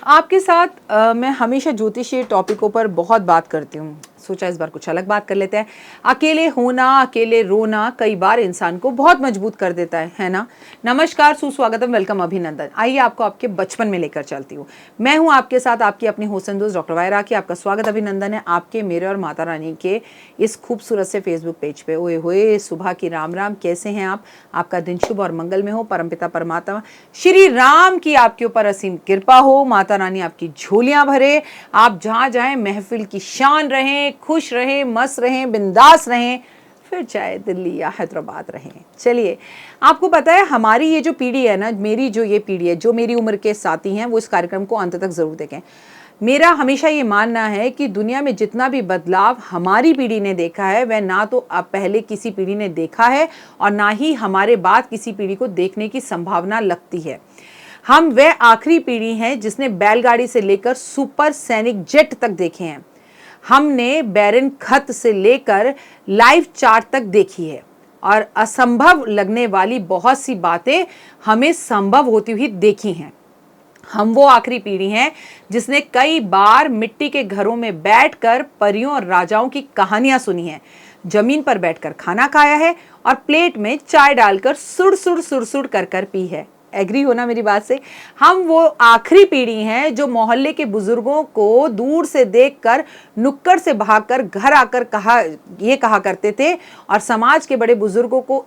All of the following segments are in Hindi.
आपके साथ मैं हमेशा ज्योतिषीय टॉपिकों पर बहुत बात करती हूँ। सोचा इस बार कुछ अलग बात कर लेते हैं। अकेले होना, अकेले रोना कई बार इंसान को बहुत मजबूत कर देता है ना। नमस्कार, सुस्वागतम, वेलकम, अभिनंदन। आइए आपको आपके बचपन में लेकर चलती हूँ। मैं हूँ आपके साथ आपकी अपनी होस्ट दोस्त डॉक्टर वायरा की। आपका स्वागत अभिनंदन है आपके, मेरे और माता रानी के इस खूबसूरत से फेसबुक पेज पे। ओए होए, सुबह की राम राम, कैसे हैं आप? आपका दिन शुभ और मंगल में हो। परमपिता परमात्मा श्री राम की आपके ऊपर असीम कृपा हो। माता रानी आपकी झोलियां भरे। आप जहाँ जाएं महफिल की शान रहें, खुश रहें, मस्त रहें, बिंदास रहें, फिर चाहे दिल्ली या हैदराबाद रहें। चलिए, आपको पता है हमारी ये जो पीढ़ी है ना, मेरी जो ये पीढ़ी है, जो मेरी उम्र के साथी हैं, वो इस कार्यक्रम को अंत तक जरूर देखें। मेरा हमेशा ये मानना है कि दुनिया में जितना भी बदलाव हमारी पीढ़ी ने देखा है, वह ना तो अब पहले किसी पीढ़ी ने देखा है और ना ही हमारे बाद किसी पीढ़ी को देखने की संभावना लगती है। हम वह आखिरी पीढ़ी हैं जिसने बैलगाड़ी से लेकर सुपर सैनिक जेट तक देखे हैं। हमने बैरन खत से लेकर लाइव चार्ट तक देखी है और असंभव लगने वाली बहुत सी बातें हमें संभव होती हुई देखी हैं। हम वो आखिरी पीढ़ी हैं जिसने कई बार मिट्टी के घरों में बैठकर परियों और राजाओं की कहानियां सुनी हैं, जमीन पर बैठकर खाना खाया है और प्लेट में चाय डालकर सुड़ सुड़ सुड़ सुड़ कर कर पी है। एग्री होना मेरी बात से? हम वो आखिरी पीढ़ी हैं जो मोहल्ले के बुजुर्गों को दूर से देखकर नुक्कड़ से भागकर घर आकर कहा करते थे और समाज के बड़े बुजुर्गों को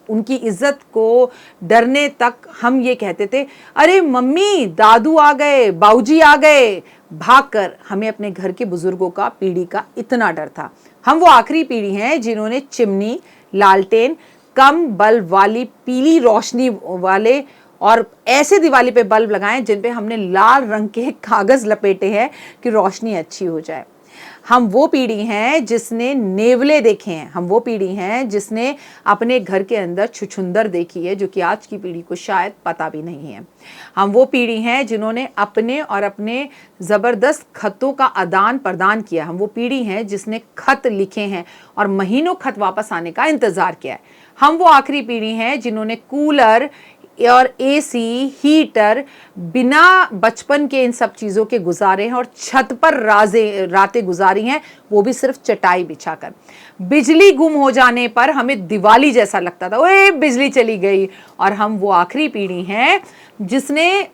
उनकी इज्जत को डरने तक हम ये कहते थे, अरे मम्मी दादू आ गए, बाऊजी आ गए। भागकर हमें अपने घर के बुजुर्गों का, पीढ़ी का इतना डर था। हम वो आखिरी पीढ़ी हैं जिन्होंने चिमनी, लालटेन, कम बल्ब वाली पीली रोशनी वाले और ऐसे दिवाली पे बल्ब लगाए जिन पे हमने लाल रंग के कागज लपेटे हैं कि रोशनी अच्छी हो जाए। हम वो पीढ़ी हैं जिसने नेवले देखे हैं। हम वो पीढ़ी हैं जिसने अपने घर के अंदर छुछुंदर देखी है, जो कि आज की पीढ़ी को शायद पता भी नहीं है। हम वो पीढ़ी हैं जिन्होंने अपने ज़बरदस्त खतों का आदान प्रदान किया। हम वो पीढ़ी हैं जिसने खत लिखे हैं और महीनों खत वापस आने का इंतज़ार किया है। हम वो आखिरी पीढ़ी हैं जिन्होंने कूलर और एसी, हीटर बिना बचपन के इन सब चीज़ों के गुजारे हैं और छत पर रातें गुजारी हैं, वो भी सिर्फ चटाई बिछाकर। बिजली गुम हो जाने पर हमें दिवाली जैसा लगता था, ओए बिजली चली गई। और हम वो आखिरी पीढ़ी हैं जिसने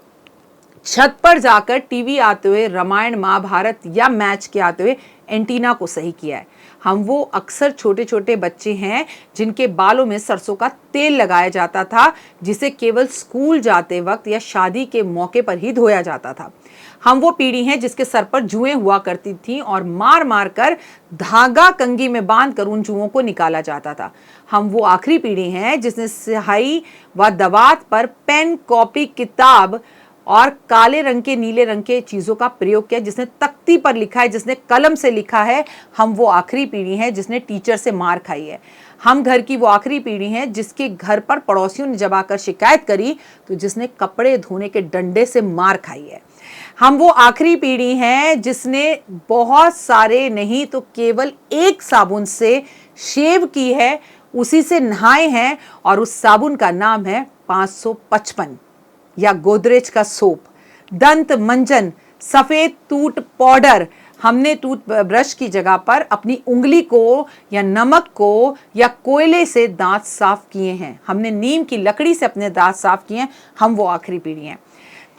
छत पर जाकर टीवी आते हुए रामायण महाभारत या मैच के आते हुए एंटीना को सही किया है। हम वो अक्सर छोटे छोटे बच्चे हैं जिनके बालों में सरसों का तेल लगाया जाता था, जिसे केवल स्कूल जाते वक्त या शादी के मौके पर ही धोया जाता था। हम वो पीढ़ी हैं जिसके सर पर जुएं हुआ करती थीं और मार मार कर धागा कंघी में बांध कर उन जुओं को निकाला जाता था। हम वो आखिरी पीढ़ी हैं जिसने स्याही व दवात पर पेन, कॉपी, किताब और काले रंग के, नीले रंग के चीज़ों का प्रयोग किया, जिसने तख्ती पर लिखा है, जिसने कलम से लिखा है। हम वो आखिरी पीढ़ी हैं जिसने टीचर से मार खाई है। हम घर की वो आखिरी पीढ़ी हैं जिसके घर पर पड़ोसियों ने जब आकर शिकायत करी तो जिसने कपड़े धोने के डंडे से मार खाई है। हम वो आखिरी पीढ़ी हैं जिसने बहुत सारे नहीं तो केवल एक साबुन से शेव की है, उसी से नहाए हैं और उस साबुन का नाम है 555 या गोदरेज का सोप। दंत मंजन, सफेद टूथ पाउडर, हमने टूथ ब्रश की जगह पर अपनी उंगली को या नमक को या कोयले से दांत साफ किए हैं। हमने नीम की लकड़ी से अपने दांत साफ किए हैं। हम वो आखिरी पीढ़ी हैं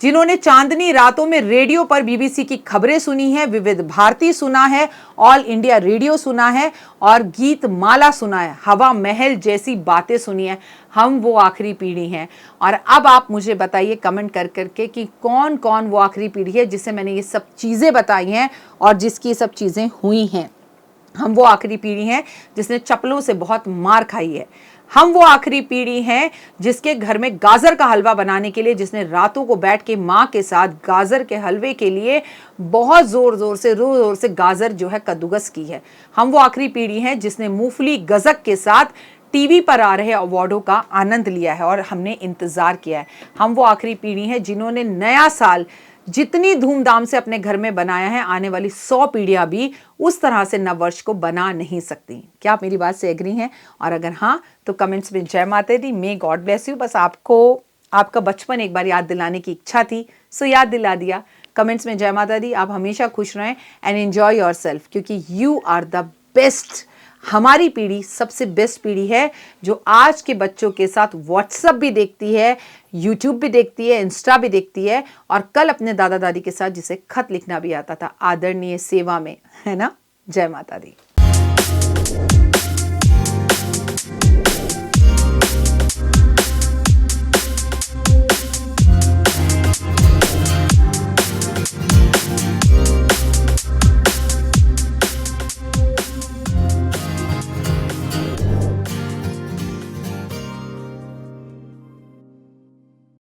जिन्होंने चांदनी रातों में रेडियो पर बीबीसी की खबरें सुनी है, विविध भारती सुना है, ऑल इंडिया रेडियो सुना है और गीत माला सुना है, हवा महल जैसी बातें सुनी है। हम वो आखिरी पीढ़ी हैं। और अब आप मुझे बताइए कमेंट कर करके कि कौन कौन वो आखिरी पीढ़ी है जिससे मैंने ये सब चीज़ें बताई हैं और जिसकी ये सब चीज़ें हुई हैं। हम वो आखिरी पीढ़ी हैं जिसने चप्पलों से बहुत मार खाई है। हम वो आखिरी पीढ़ी हैं जिसके घर में गाजर का हलवा बनाने के लिए, जिसने रातों को बैठ के माँ के साथ गाजर के हलवे के लिए बहुत जोर जोर से गाजर जो है कद्दूकस की है। हम वो आखिरी पीढ़ी हैं जिसने मूंगफली गजक के साथ टीवी पर आ रहे अवार्डों का आनंद लिया है और हमने इंतजार किया है। हम वो आखिरी पीढ़ी हैं जिन्होंने नया साल जितनी धूमधाम से अपने घर में बनाया है, आने वाली 100 पीढ़ियां भी उस तरह से नववर्ष को बना नहीं सकती। क्या आप मेरी बात से एग्री हैं? और अगर हाँ तो कमेंट्स में जय माता दी, मे गॉड ब्लेस यू। बस आपको आपका बचपन एक बार याद दिलाने की इच्छा थी, सो याद दिला दिया। कमेंट्स में जय माता दी। आप हमेशा खुश रहें एंड एंजॉय योरसेल्फ, क्योंकि यू आर द बेस्ट। हमारी पीढ़ी सबसे बेस्ट पीढ़ी है जो आज के बच्चों के साथ व्हाट्सएप भी देखती है, यूट्यूब भी देखती है, इंस्टा भी देखती है, और कल अपने दादा दादी के साथ जिसे खत लिखना भी आता था आदरणीय सेवा में, है ना। जय माता दी।